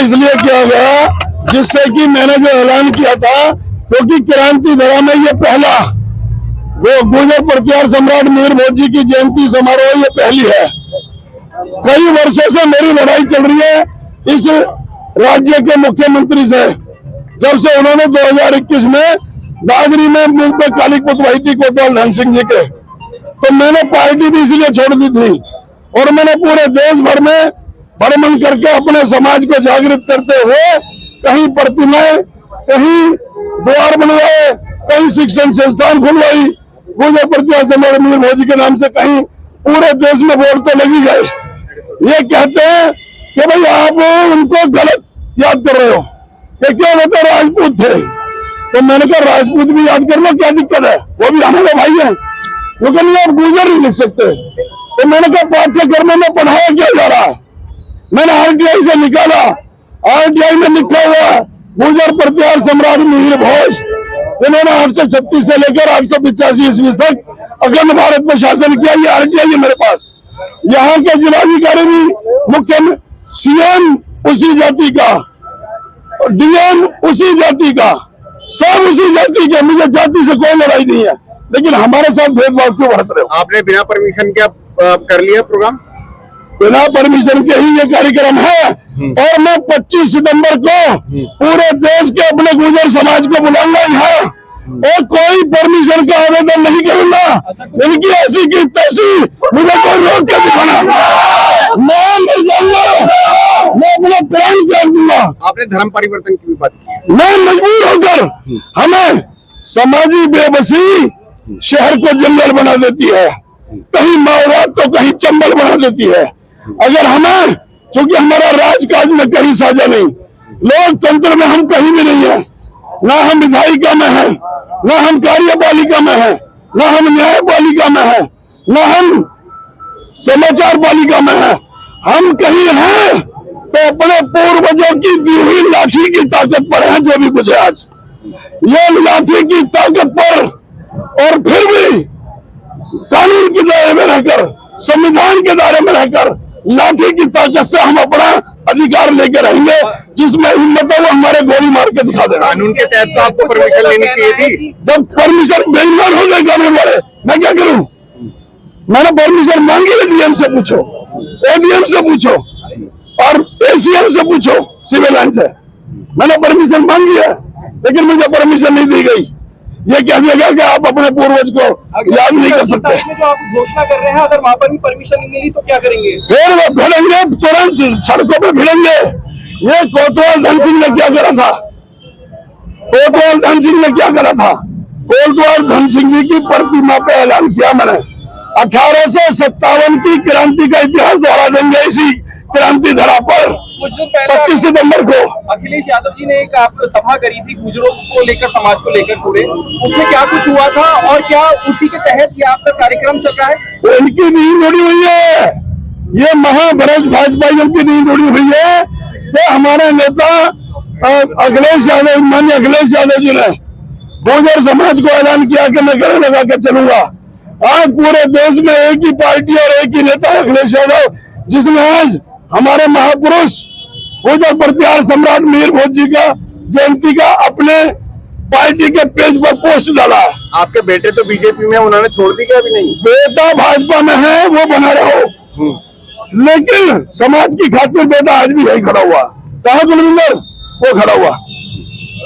विस्तार इसलिए किया गया जिससे कि मैंने जो ऐलान किया था, क्योंकि क्रांति धरा में ये पहला वो गुर्जर प्रतिहार सम्राट मिहिर भोज जी की जयंती समारोह ये पहली है। कई वर्षों से मेरी लड़ाई चल रही है इस राज्य के मुख्यमंत्री से, जब से उन्होंने 2021 में दादरी में मुंह पे काली पुतवाई थी कोतवाल धन सिंह जी के, तो मैंने पार्टी भी इसलिए छोड़ दी थी और मैंने पूरे देश भर में भ्रमण करके अपने समाज को जागृत करते हुए कहीं प्रतिमाएं, कहीं द्वार बनवाए, कहीं शिक्षण संस्थान खुलवाई, गुर्जर प्रतिहार सम्राट मिहिर भोज के नाम से कहीं पूरे देश में बोर्ड तो लगी गए। ये कहते हैं कि भाई आप उनको गलत याद कर रहे हो कि क्या वो राजपूत थे, तो मैंने कहा राजपूत भी याद कर लो, क्या दिक्कत है, वो भी हमारे भाई हैं, लेकिन ये आप गुर्जर नहीं लिख सकते। तो मैंने कहा पाठ्यक्रम में पढ़ाया क्या जा रहा है, मैंने आरटीआई से निकाला, आरटीआई में लिखा हुआ गुर्जर प्रतिहार सम्राट मिहिर भोज, इन्होंने 836 से लेकर 885 ईस्वी तक अखंड भारत में शासन किया। ये आरटीआई है मेरे पास। यहाँ के जिलाधिकारी भी मुख्य सीएम उसी जाति का, डीएम उसी जाति का, सब उसी जाति के। मुझे जाति से कोई लड़ाई नहीं है, लेकिन हमारे साथ भेदभाव क्यों बरत रहे हो? आपने बिना परमिशन के कर लिया प्रोग्राम? बिना परमिशन के ही ये कार्यक्रम है और मैं 25 सितंबर को पूरे देश के अपने गुर्जर समाज को बुलाऊंगा यहाँ और कोई परमिशन का आवेदन नहीं करूंगा। इनकी ऐसी की तैसी मुझे कोई रोक के दिखाना, मैं मर जाऊंगा, मैं अपना प्राण त्याग दूंगा। आपने धर्म परिवर्तन की भी बात की। मैं मजबूर होकर, हमें समाजी बेबसी शहर को जंगल बना देती है, कहीं माओवाद तो कहीं चंबल बना देती है। अगर हमें, क्योंकि हमारा राजकाज में कहीं साझा नहीं, लोकतंत्र में हम कहीं भी नहीं है, ना हम विधायिका में है, ना हम कार्यपालिका में है, ना हम न्यायपालिका में है, ना हम समाचार पालिका में है, हम कहीं हैं तो अपने पूर्वजों की दी हुई लाठी की ताकत पर है। जो भी कुछ है आज ये लाठी की ताकत पर, और फिर भी कानून के दायरे में रहकर, संविधान के दायरे में रहकर लाठी की ताकत से हम अपना अधिकार लेकर रहेंगे। जिसमें हिम्मत है वो हमारे गोली मार के दिखा देना। कानून के तहत तो आपको परमिशन लेनी चाहिए थी। जब परमिशन बेईमान हो गए कानून वाले, मैं क्या करूं? मैंने परमिशन मांगी है, डीएम से पूछो, एडीएम से पूछो और एसीएम से पूछो, सिविल लाइन से मैंने परमिशन मांगी है, लेकिन मुझे परमिशन नहीं दी गई। ये कह दिया गया कि आप अपने पूर्वज को याद नहीं कर सकते। जो आप घोषणा कर रहे हैं, अगर वहां पर भी परमिशन नहीं मिली तो क्या करेंगे? फिर वो भिड़ेंगे, तुरंत सड़कों पे भिड़ेंगे। ये कोतवाल धन सिंह ने क्या करा था? कोतवाल धन सिंह ने क्या करा था? कोतवाल धन सिंह जी की प्रतिमा पे ऐलान किया मैंने, 1857 की क्रांति का इतिहास दोहरा देंगे इसी क्रांति धरा पर। कुछ दिन पहले 25 सितंबर को अखिलेश यादव जी ने एक आप सभा करी थी गुर्जरों को लेकर, समाज को लेकर पूरे, उसमें क्या कुछ हुआ था और क्या उसी के तहत ये आपका कार्यक्रम चल रहा है? वो इनकी नींद उड़ी हुई है, ये महाभ्रष्ट भाजपाइयों की नींद उड़ी हुई है। तो हमारे नेता अखिलेश यादव, माननीय अखिलेश यादव जी ने गुर्जर समाज को ऐलान किया कि मैं गले लगा के चलूंगा। आज पूरे देश में एक ही पार्टी और एक ही नेता अखिलेश यादव, जिसने आज हमारे महापुरुष गुर्जर प्रतिहार सम्राट मिहिर भोज जी का जयंती का अपने पार्टी के पेज पर पोस्ट डाला है। आपके बेटे तो बीजेपी में, उन्होंने छोड़ दी क्या? अभी नहीं। बेटा भाजपा में है, वो बना रहो, लेकिन समाज की खातिर बेटा आज भी यही खड़ा हुआ। कहा कुलविंदर? वो खड़ा हुआ।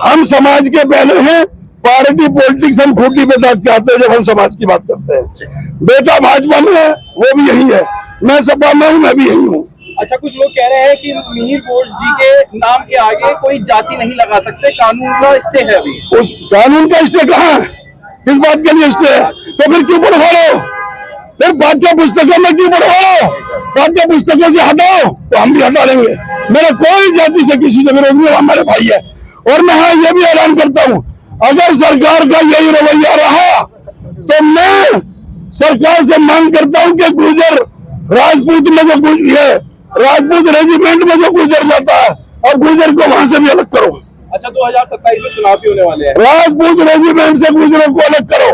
हम समाज के पहले हैं, पार्टी पॉलिटिक्स हम खूंटी पे दाग के आते हैं जब हम समाज की बात करते हैं। बेटा भाजपा में है, वो भी यही है, मैं सपा में हूँ, मैं भी यही हूँ। अच्छा, कुछ लोग कह रहे हैं कि मिहिर भोज जी के नाम के आगे कोई जाति नहीं लगा सकते, कानून का स्टे है अभी। उस कानून का स्टे कहाँ है? किस बात के लिए स्टे है? तो फिर क्यों पढ़वाओ? फिर पाठ्य पुस्तकों में क्यों पढ़वाओ? पाठ्य पुस्तकों से हटाओ तो हम भी हटा लेंगे। मेरा कोई जाति से किसी से विरोध नहीं, हमारे भाई है। और मैं हाँ ये भी ऐलान करता हूँ, अगर सरकार का यही रवैया रहा तो मैं सरकार से मांग करता हूँ कि गुर्जर राजपूत में जो राजपूत रेजिमेंट में जो गुर्जर जाता है और गुर्जर को वहां से भी अलग करो। अच्छा, 2027 में चुनाव भी होने वाले हैं। राजपूत रेजिमेंट से गुर्जरों को अलग करो,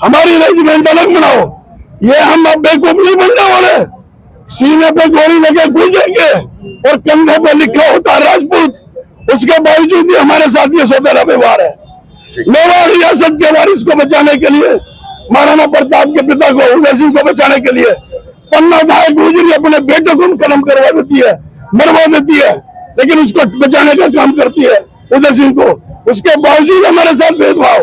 हमारी रेजिमेंट अलग बनाओ। ये हम अब बेवकूफ नहीं बनने वाले। सीने पे गोली लगे गुर्जर के और कंधे पे लिखा होता राजपूत। उसके बावजूद भी हमारे साथ ये सौतेला व्यवहार है। मेवाड़ रियासत के वारिस को बचाने के लिए, महाराणा प्रताप के पिता को उदय सिंह को बचाने के लिए पन्ना धाय गुजरी अपने बेटे को कलम करवा देती है, मरवा देती है, लेकिन उसको बचाने का काम करती है उदय सिंह को। उसके बावजूद हमारे साथ भेदभाव।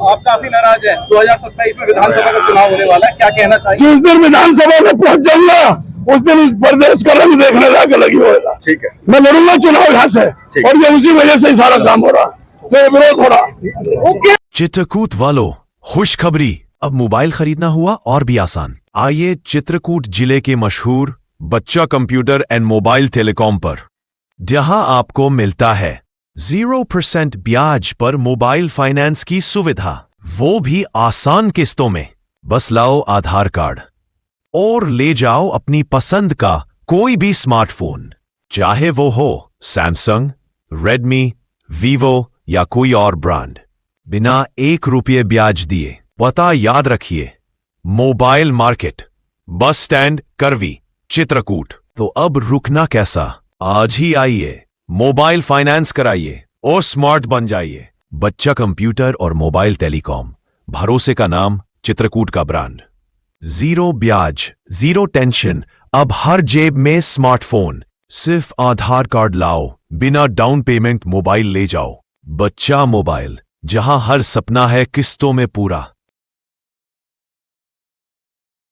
आप काफी नाराज हैं। 2027 में विधानसभा का चुनाव होने वाला है, क्या कहना चाहिए? जिस दिन विधानसभा में पहुंच जाऊंगा उस दिन इस प्रदेश का रंग देखने लायक लगी होगा। ठीक है। मैं लड़ूंगा चुनाव यहाँ से, और ये उसी वजह से ही सारा काम हो रहा, तो ये विरोध हो रहा। चित्रकूट वालों, खुशखबरी, अब मोबाइल खरीदना हुआ और भी आसान। आइए चित्रकूट जिले के मशहूर बच्चा कंप्यूटर एंड मोबाइल टेलीकॉम पर, जहां आपको मिलता है 0% ब्याज पर मोबाइल फाइनेंस की सुविधा, वो भी आसान किस्तों में। बस लाओ आधार कार्ड और ले जाओ अपनी पसंद का कोई भी स्मार्टफोन, चाहे वो हो सैमसंग, रेडमी, वीवो या कोई और ब्रांड, बिना 1 रुपये ब्याज दिए। पता याद रखिए, मोबाइल मार्केट, बस स्टैंड, करवी, चित्रकूट। तो अब रुकना कैसा, आज ही आइए, मोबाइल फाइनेंस कराइए और स्मार्ट बन जाइए। बच्चा कंप्यूटर और मोबाइल टेलीकॉम, भरोसे का नाम, चित्रकूट का ब्रांड। 0 ब्याज, 0 टेंशन, अब हर जेब में स्मार्टफोन। सिर्फ आधार कार्ड लाओ, बिना डाउन पेमेंट मोबाइल ले जाओ। बच्चा मोबाइल, जहां हर सपना है किस्तों में पूरा।